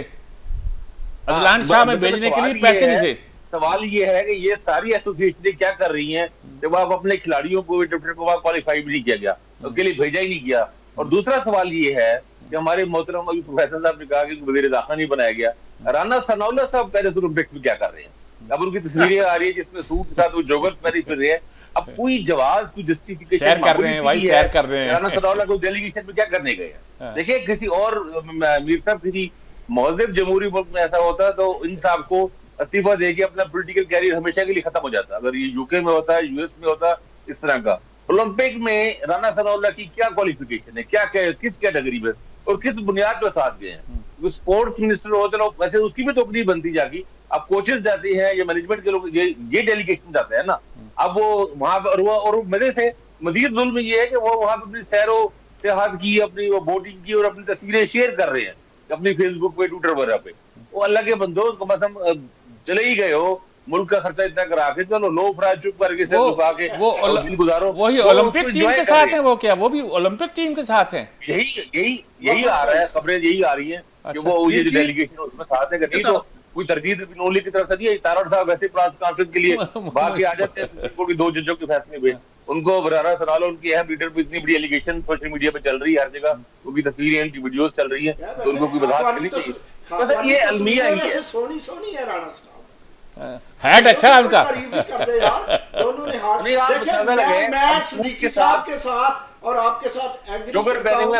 अजलान शाह में भेजने के लिए पैसे नहीं थे। सवाल ये है कि ये सारी एसोसिएशनें क्या कर रही हैं जब आप अपने खिलाड़ियों को क्वालिफाई भी नहीं किया गया, उसके लिए भेजा ही नहीं गया। और दूसरा सवाल ये है कि हमारे मोहतरम अभी प्रोफेसर साहब ने कहा कि वजीर दाखिला नहीं बनाया गया, राना सनाउल्लाह साहब कह रहे ओलंपिक्स में क्या कर रहे हैं? अब उनकी तस्वीरें आ रही है जिसमें सूट के साथ वो जोगर्स पहने फिर रहे हैं, अब कोई जवाब, कोई जस्टिफिकेशन सैर कर रहे हैं भाई, सैर कर रहे हैं। राना सनाउल्लाह को डेलीगेशन में क्या करने गए हैं? देखिए किसी और मीर साहब किसी महज़ब जमहूरी मुल्क में ऐसा होता तो इन साहब को इस्तीफा देके अपना पॉलिटिकल कैरियर हमेशा के लिए खत्म हो जाता। अगर ये यूके में होता, यूएस में होता, इस तरह का। ओलंपिक में राना सनाउल्लाह की क्या क्वालिफिकेशन है, क्या किस कैटेगरी में और किस बुनियाद पर साथ गए हैं? स्पोर्ट्स मिनिस्टर हो, चलो वैसे उसकी भी तो नहीं बनती जाती। अब कोचेस जाते हैं या मैनेजमेंट के लोग, ये डेलीगेशन जाते हैं ना। अब वो वहां पर और मजे से मजीद जुल्म ये है कि वो वहां पर अपनी सैरो सेहत की, अपनी वो बोटिंग की और अपनी तस्वीरें शेयर कर रहे हैं अपनी फेसबुक पे, ट्विटर वगैरह पे। वो अल्लाह के बंदो, कम से कम चले ही गए हो, मुल्क का खर्चा इतना करा के, चलो लो फ्राई चुप करके से झुका के दिन गुजारो। वही ओलंपिक टीम के साथ है वो, क्या वो भी ओलंपिक टीम के साथ है? यही आ रहा है, खबरें यही आ रही है कि वो ये जो डेलीगेशन उसमें साथ है। नहीं तो कोई तरजीह नोली की तरफ से नहीं है। तारड़ साहब वैसे प्रेस कॉन्फ्रेंस के लिए बाहर के आ जाते हैं सुप्रीम कोर्ट की 2 जजों के फैसले पे। उनको राना सनाउल्लाह उनकी अहम लीडर पे इतनी बड़ी एलिगेशन सोशल मीडिया पे चल रही है, हर जगह उनकी तस्वीरें, उनकी वीडियोस चल रही है, तो उनको कोई वजाहत करनी चाहिए। मतलब ये अलमिया ही है। सोनी है राणा साहब, हैट अच्छा है उनका। दोनों ने हाथ। देखिए मैं सिद्दीकी साहब के साथ और आपके साथ एग्री करता हूं।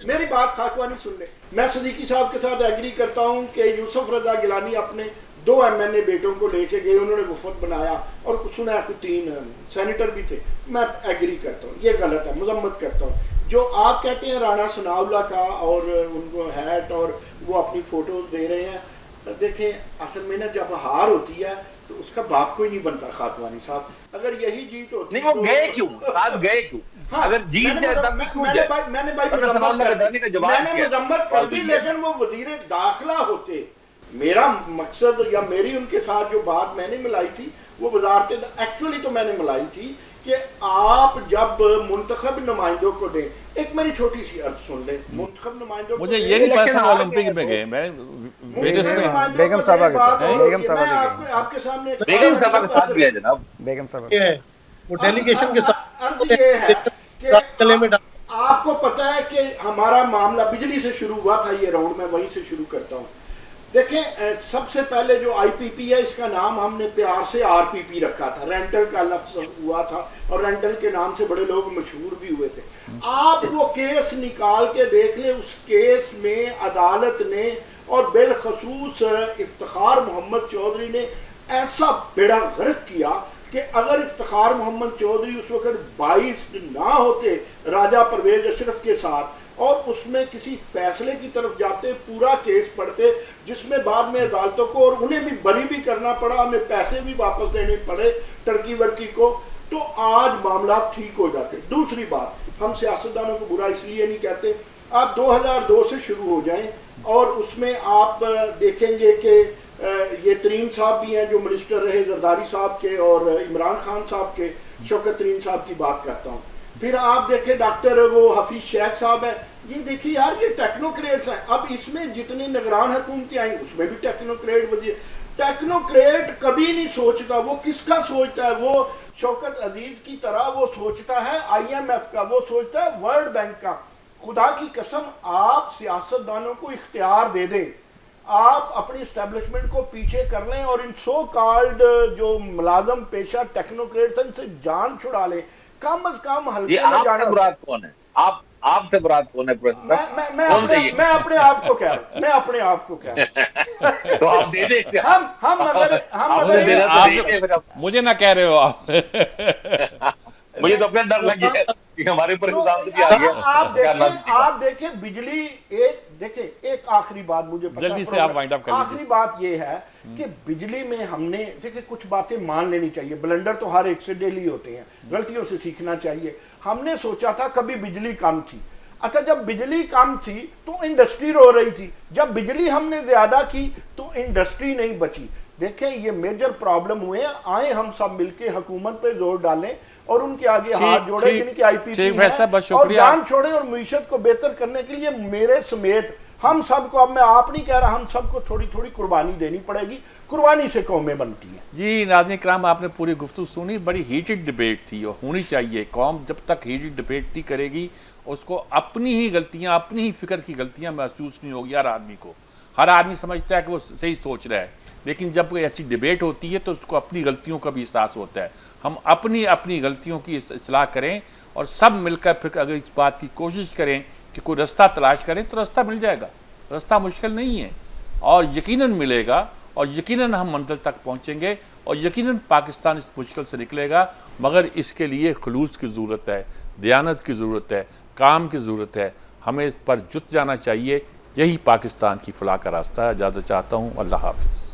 मेरी बात खाकवानी सुन ले। मैं सिद्दीकी साहब के साथ एग्री करता हूं कि यूसुफ रजा गिलानी अपने 2 MNA बेटों को लेके गए, उन्होंने वफद बनाया और सुना कुछ 3 सेनेटर भी थे। मैं एग्री करता हूँ, ये गलत है, मजम्मत करता हूँ। जो आप कहते हैं राना सनाउल्लाह का और उनको हैट और वो अपनी फोटो दे रहे हैं, देखें असल में ना जब हार होती है तो उसका बाप कोई नहीं बनता खाकवानी साहब। अगर यही जीत होती नहीं, वो गए क्यों, साथ गए क्यों? हाँ, अगर जीत जाए तब मैंने मजम्मत कर दी, लेकिन वो वजीर दाखिला होते। मेरा मकसद या मेरी उनके साथ जो बात मैंने मिलाई थी वो वजारत एक्चुअली तो मैंने मिलाई थी कि आप जब मुंतखब नुमाइंदों को दें, एक मेरी छोटी सी अर्ज सुन ले, मुंतखब नुमाइंदों मुझे ये नहीं पता था ओलंपिक में गए। मैं बेगम साहब आपके सामने बेगम साहब के साथ गए जनाब। बेगम साहब वो डेलीगेशन के साथ अर्ज ये है कि आपको पता है कि हमारा मामला बिजली से शुरू हुआ था। ये राउंड मैं वहीं से शुरू करता हूँ। देखें सबसे पहले जो IPP है, इसका नाम हमने प्यार से RPP रखा था, रेंटल का लफ्ज हुआ था और रेंटल के नाम से बड़े लोग मशहूर भी हुए थे। आप वो केस निकाल के देख ले, उस केस में अदालत ने और बिलखसूस इफ्तिखार मोहम्मद चौधरी ने ऐसा बेड़ा गर्क किया कि अगर इफ्तिखार मोहम्मद चौधरी उस वक्त 22 ना होते राजा परवेज अशरफ के साथ और उसमें किसी फैसले की तरफ जाते, पूरा केस पढ़ते, जिसमें बाद में अदालतों को और उन्हें भी बरी भी करना पड़ा, हमें पैसे भी वापस देने पड़े टर्की वर्की को, तो आज मामला ठीक हो जाते। दूसरी बात, हम सियासतदानों को बुरा इसलिए नहीं कहते, आप 2002 से शुरू हो जाएं और उसमें आप देखेंगे कि ये तरीन साहब भी हैं जो मिनिस्टर रहे जरदारी साहब के और इमरान खान साहब के, शौकत तरीन साहब की बात करता हूँ। फिर आप देखें डॉक्टर वो हफीज शेख साहब है, ये देखिए यार ये टेक्नोक्रेट्स हैं। अब इसमें जितने निगरान हुकूमतें आई उसमें भी टेक्नोक्रेट वजीर, टेक्नोक्रेट कभी नहीं सोचता वो किसका सोचता है। वो शौकत अजीज की तरह वो सोचता है IMF का, वो सोचता है वर्ल्ड बैंक का। खुदा की कसम आप सियासतदानों को इख्तियार दे दें, आप अपनी इस्टेब्लिशमेंट को पीछे कर लें और इन सो कॉल्ड जो मुलाजम पेशा टेक्नोक्रेट्स से जान छुड़ा लें। कम अज कम हल्के में जाना। मुराद कौन है? आपसे मुराद कौन है? मैं अपने आप को कह रहा हूं, मैं अपने आप को कह रहा हूं। तो आप दे दे। हम अगर मुझे ना कह रहे हो आप। मुझे तो अपना डर लग गया कि हमारे ऊपर आ गया। आप देखें बिजली, एक आखिरी बात मुझे जल्दी से आप वाइंड अप कर लीजिए। आखिरी बात ये है कि बिजली में हमने देखिए कुछ बातें मान लेनी चाहिए। ब्लंडर तो हर एक से डेली होते हैं, गलतियों से सीखना चाहिए। हमने सोचा था कभी बिजली कम थी, अच्छा जब बिजली कम थी तो इंडस्ट्री रो रही थी, जब बिजली हमने ज्यादा की तो इंडस्ट्री नहीं बची। देखें ये मेजर प्रॉब्लम हुए हैं, आए हम सब मिलके हुकूमत पे जोर डालें और उनके आगे हाथ जोड़े जिनके IPP है और जान छोड़े और मीशत को बेहतर करने के लिए मेरे समेत हम सबको, अब मैं आप नहीं कह रहा, हम सबको थोड़ी थोड़ी कुर्बानी देनी पड़ेगी। कुर्बानी से कौमें बनती हैं। जी नाज़रीन किराम, आपने पूरी गुफ्तगू सुनी, बड़ी हीटेड डिबेट थी और होनी चाहिए। कौम जब तक हीटेड डिबेट नहीं करेगी उसको अपनी ही गलतियाँ, अपनी ही फिक्र की गलतियाँ महसूस नहीं होगी। हर आदमी को, हर आदमी समझता है कि वो सही सोच रहा है, लेकिन जब कोई ऐसी डिबेट होती है तो उसको अपनी गलतियों का भी एहसास होता है। हम अपनी अपनी गलतियों की इस्लाह करें और सब मिलकर फिर अगर इस बात की कोशिश करें कि कोई रास्ता तलाश करें तो रास्ता मिल जाएगा। रास्ता मुश्किल नहीं है और यकीनन मिलेगा और यकीनन हम मंजिल तक पहुंचेंगे और यकीनन पाकिस्तान इस मुश्किल से निकलेगा। मगर इसके लिए खुलूस की ज़रूरत है, दयानत की ज़रूरत है, काम की ज़रूरत है। हमें इस पर जुट जाना चाहिए। यही पाकिस्तान की फलाह का रास्ता है। इजाज़त चाहता हूँ। अल्लाह हाफ़िज़।